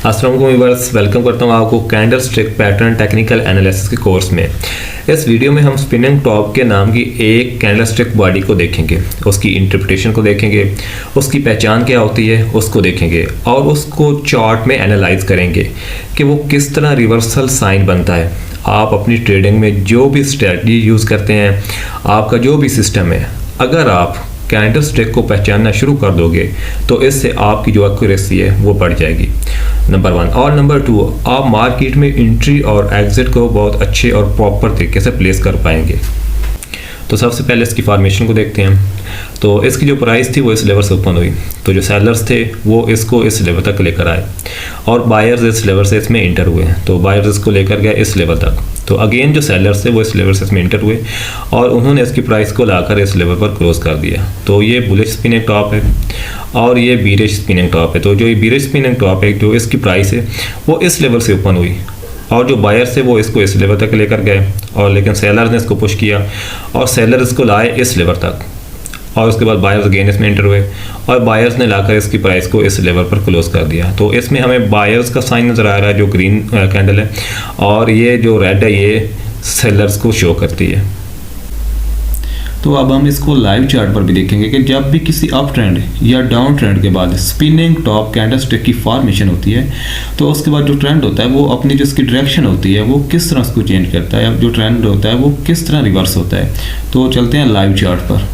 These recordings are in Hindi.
अस्सलाम वालेकुम व्यूअर्स, वेलकम करता हूँ आपको candle stick pattern technical analysis के कोर्स में। इस वीडियो में हम स्पिनिंग टॉप के नाम की एक कैंडल स्टिक बॉडी को देखेंगे, उसकी इंटरप्रिटेशन को देखेंगे, उसकी पहचान क्या होती है उसको देखेंगे और उसको चार्ट में एनालाइज करेंगे कि वो किस तरह रिवर्सल साइन बनता है। आप अपनी ट्रेडिंग में जो भी स्ट्रेटजी यूज़ करते हैं, आपका जो भी सिस्टम है, अगर आप कैंडल स्टिक को पहचानना शुरू कर दोगे तो इससे आपकी जो एक्यूरेसी है वो बढ़ जाएगी, नंबर 1। और नंबर 2, आप मार्केट में एंट्री और एग्जिट को बहुत अच्छे और प्रॉपर तरीके से प्लेस कर पाएंगे। तो सबसे पहले इसकी फॉर्मेशन को देखते हैं। तो इसकी जो प्राइस थी वो इस लेवल से ओपन हुई, तो जो सेलर्स थे वो इसको इस लेवल तक लेकर आए और बायर्स इस लेवल से इसमें इंटर हुए। तो बायर्स इसको लेकर गए इस लेवल तक, तो अगेन जो सेलर्स थे वो इस लेवल से इसमें इंटर हुए और उन्होंने इसकी प्राइस को लाकर इस लेवल पर क्लोज कर दिया। तो ये बुलिश स्पिनिंग टॉप है और ये बीरिश स्पिनिंग टॉप है। तो जो ये बीरिश स्पिनिंग टॉप है, जो इसकी प्राइस है वो इस लेवल से ओपन हुई और जो बायर्स थे वो इसको इस लेवल तक लेकर गए और लेकिन सेलर्स ने इसको पुश किया और सेलर इसको लाए इस लेवल तक और उसके बाद बायर्स अगेन इसमें एंटर हुए और बायर्स ने लाकर इसकी प्राइस को इस लेवल पर क्लोज कर दिया। तो इसमें हमें बायर्स का साइन नज़र आ रहा है जो ग्रीन कैंडल है और ये जो रेड है ये सेलर्स को शो करती है। तो अब हम इसको लाइव चार्ट पर भी देखेंगे कि जब भी किसी अप ट्रेंड या डाउन ट्रेंड के बाद स्पिनिंग टॉप कैंडल स्टिक की फॉर्मेशन होती है तो उसके बाद जो ट्रेंड होता है वो अपनी जो इसकी डायरेक्शन होती है वो किस तरह उसको चेंज करता है, जो ट्रेंड होता है वो किस तरह रिवर्स होता है। तो चलते हैं लाइव चार्ट पर।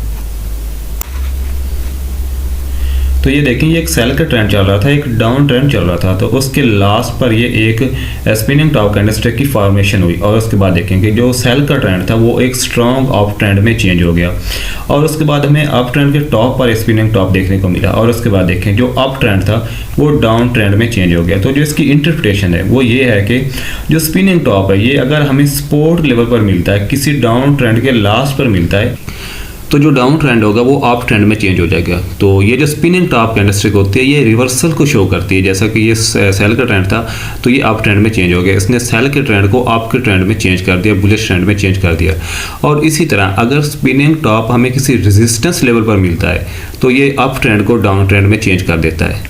तो ये देखें, ये एक सेल का ट्रेंड चल रहा था, एक डाउन ट्रेंड चल रहा था, तो उसके लास्ट पर ये एक स्पिनिंग टॉप कैंडल स्टिक की फॉर्मेशन हुई और उसके बाद देखेंगे जो सेल का ट्रेंड था वो एक स्ट्रॉन्ग अप ट्रेंड में चेंज हो गया और उसके बाद हमें अप ट्रेंड के टॉप पर स्पिनिंग टॉप देखने को मिला और उसके बाद देखें जो अप ट्रेंड था वो डाउन ट्रेंड में चेंज हो गया। तो जो इसकी इंटरप्रिटेशन है वो ये है कि जो स्पिनिंग टॉप है ये अगर हमें सपोर्ट लेवल पर मिलता है, किसी डाउन ट्रेंड के लास्ट पर मिलता है, तो जो डाउन ट्रेंड होगा वो अप ट्रेंड में चेंज हो जाएगा। तो ये जो स्पिनिंग टॉप कैंडल स्टिक होती है ये रिवर्सल को शो करती है। जैसा कि ये सेल का ट्रेंड था तो ये अप ट्रेंड में चेंज हो गया, इसने सेल के ट्रेंड को अप के ट्रेंड में चेंज कर दिया, बुलिश ट्रेंड में चेंज कर दिया। और इसी तरह अगर स्पिनिंग टॉप हमें किसी रेजिस्टेंस लेवल पर मिलता है तो ये अप ट्रेंड को डाउन ट्रेंड में चेंज कर देता है।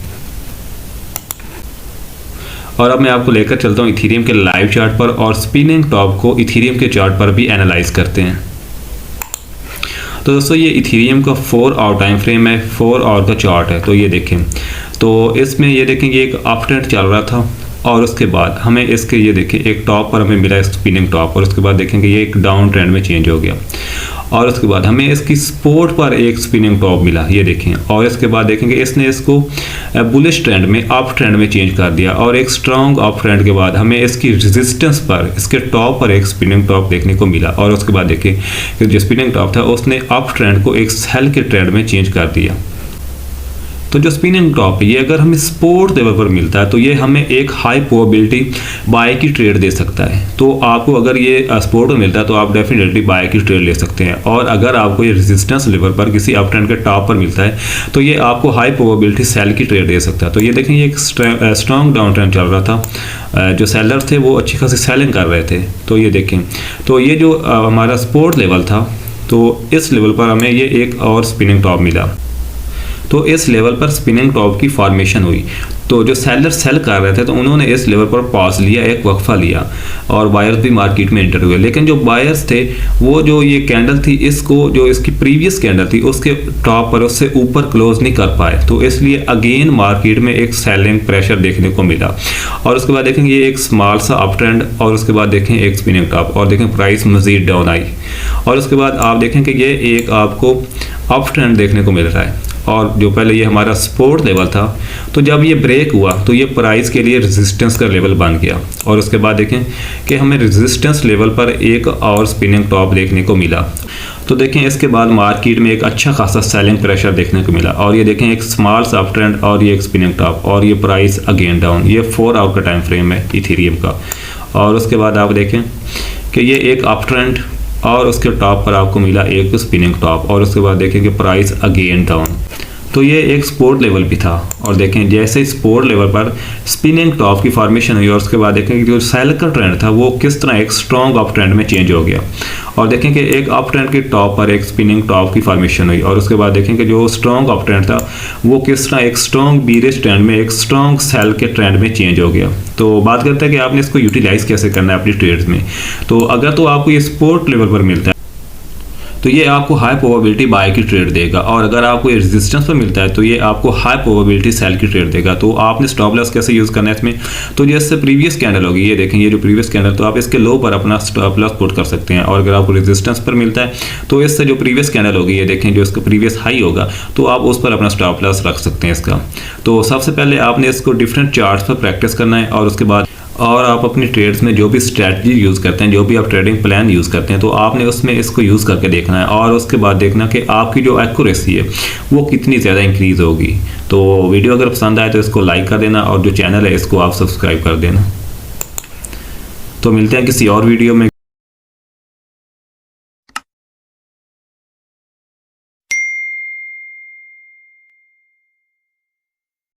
और अब मैं आपको लेकर चलता हूँ इथीरियम के लाइव चार्ट पर और स्पिनिंग टॉप को इथीरियम के चार्ट पर भी एनालाइज करते हैं। तो दोस्तों ये इथीरियम का 4 आवर टाइम फ्रेम है, 4 आवर का चार्ट है। तो ये देखें, तो इसमें ये देखें ये एक अप ट्रेंड चल रहा था और उसके बाद हमें इसके ये देखें एक टॉप पर हमें मिला स्पिनिंग टॉप और उसके बाद देखेंगे ये एक डाउन ट्रेंड में चेंज हो गया और उसके बाद हमें इसकी सपोर्ट पर एक स्पिनिंग टॉप मिला, ये देखें, और इसके बाद देखेंगे इसने इसको बुलिश ट्रेंड में अप ट्रेंड में चेंज कर दिया और एक स्ट्रॉन्ग अप ट्रेंड के बाद हमें इसकी रेजिस्टेंस पर इसके टॉप पर एक स्पिनिंग टॉप देखने को मिला और उसके बाद देखें कि जो स्पिनिंग टॉप था उसने अप ट्रेंड को एक सेल के ट्रेंड में चेंज कर दिया। तो जो स्पिनिंग टॉप है ये अगर हमें सपोर्ट लेवल पर मिलता है तो ये हमें एक हाई प्रोबेबिलिटी बाय की ट्रेड दे सकता है। तो आपको अगर ये सपोर्ट मिलता है तो आप डेफिनेटली बाय की ट्रेड ले सकते हैं और अगर आपको ये रेजिस्टेंस लेवल पर किसी अप ट्रेंड के टॉप पर मिलता है तो ये आपको हाई प्रोबेबिलिटी सेल की ट्रेड दे सकता है। तो ये देखें ये एक स्ट्रॉन्ग डाउन ट्रेंड चल रहा था, जो सेलर थे वो अच्छी खासी सेलिंग कर रहे थे। तो ये देखें, तो ये जो हमारा सपोर्ट लेवल था तो इस लेवल पर हमें ये एक और स्पिनिंग टॉप मिला, तो इस लेवल पर स्पिनिंग टॉप की फॉर्मेशन हुई। तो जो सेलर सेल कर रहे थे तो उन्होंने इस लेवल पर पॉज लिया, एक वक्फा लिया और बायर्स भी मार्केट में एंटर हुए। लेकिन जो बायर्स थे वो जो ये कैंडल थी इसको जो इसकी प्रीवियस कैंडल थी उसके टॉप पर उससे ऊपर क्लोज नहीं कर पाए, तो इसलिए अगेन मार्केट में एक सेलिंग प्रेशर देखने को मिला और उसके बाद देखेंगे ये एक स्मॉल सा अप ट्रेंड और उसके बाद देखें एक स्पिनिंग टॉप और देखें प्राइस मजीद डाउन आई और उसके बाद आप देखें कि ये एक आपको अप ट्रेंड देखने को मिल रहा है और जो पहले ये हमारा सपोर्ट लेवल था तो जब ये ब्रेक हुआ तो ये प्राइस के लिए रेजिस्टेंस का लेवल बन गया और उसके बाद देखें कि हमें रेजिस्टेंस लेवल पर एक और स्पिनिंग टॉप देखने को मिला। तो देखें इसके बाद मार्केट में एक अच्छा खासा सेलिंग प्रेशर देखने को मिला और ये देखें एक स्मॉल सा अप ट्रेंड और ये एक स्पिनिंग टॉप और ये प्राइस अगेन डाउन। ये 4 आवर का टाइम फ्रेम है इथीरियम का और उसके बाद आप देखें कि ये एक अप ट्रेंड और उसके टॉप पर आपको मिला एक स्पिनिंग टॉप और उसके बाद देखें कि प्राइस अगेन डाउन। तो ये एक सपोर्ट लेवल भी था। और देखें जैसे सपोर्ट लेवल पर स्पिनिंग टॉप की फॉर्मेशन हुई और उसके बाद देखें कि जो सेल का ट्रेंड था वो किस तरह एक स्ट्रॉन्ग अप ट्रेंड में चेंज हो गया। और देखें कि एक अप ट्रेंड के टॉप पर एक स्पिनिंग टॉप की फॉर्मेशन हुई और उसके बाद देखें कि जो स्ट्रॉन्ग अप ट्रेंड था वो किस तरह एक स्ट्रॉन्ग बीरिश ट्रेंड में एक स्ट्रॉन्ग सेल के ट्रेंड में चेंज हो गया। तो बात करते हैं कि आपने इसको यूटिलाइज कैसे करना है अपनी ट्रेड्स में। तो अगर तो आपको ये सपोर्ट लेवल पर मिलता है तो ये आपको हाई प्रोबेबिलिटी बाय की ट्रेड देगा, और अगर आपको ये रेजिस्टेंस पर मिलता है तो ये आपको हाई प्रोबेबिलिटी सेल की ट्रेड देगा। तो आपने स्टॉप लॉस कैसे यूज़ करना है इसमें, तो जैसे प्रीवियस कैंडल होगी, ये देखें ये जो प्रीवियस कैंडल, तो आप इसके लो पर अपना स्टॉप लॉस पुट कर सकते हैं। और अगर आपको रेजिस्टेंस पर मिलता है तो इससे जो प्रीवियस कैंडल होगी, ये देखें जो इसका प्रीवियस हाई होगा, तो आप उस पर अपना स्टॉप लॉस रख सकते हैं इसका। तो सबसे पहले आपने इसको डिफरेंट चार्ट्स पर प्रैक्टिस करना है, और उसके बाद और आप अपनी ट्रेड्स में जो भी स्ट्रैटेजी यूज़ करते हैं, जो भी आप ट्रेडिंग प्लान यूज़ करते हैं, तो आपने उसमें इसको यूज़ करके देखना है और उसके बाद देखना कि आपकी जो एक्यूरेसी है वो कितनी ज़्यादा इंक्रीज़ होगी। तो वीडियो अगर पसंद आए तो इसको लाइक कर देना और जो चैनल है इसको आप सब्सक्राइब कर देना। तो मिलते हैं किसी और वीडियो में।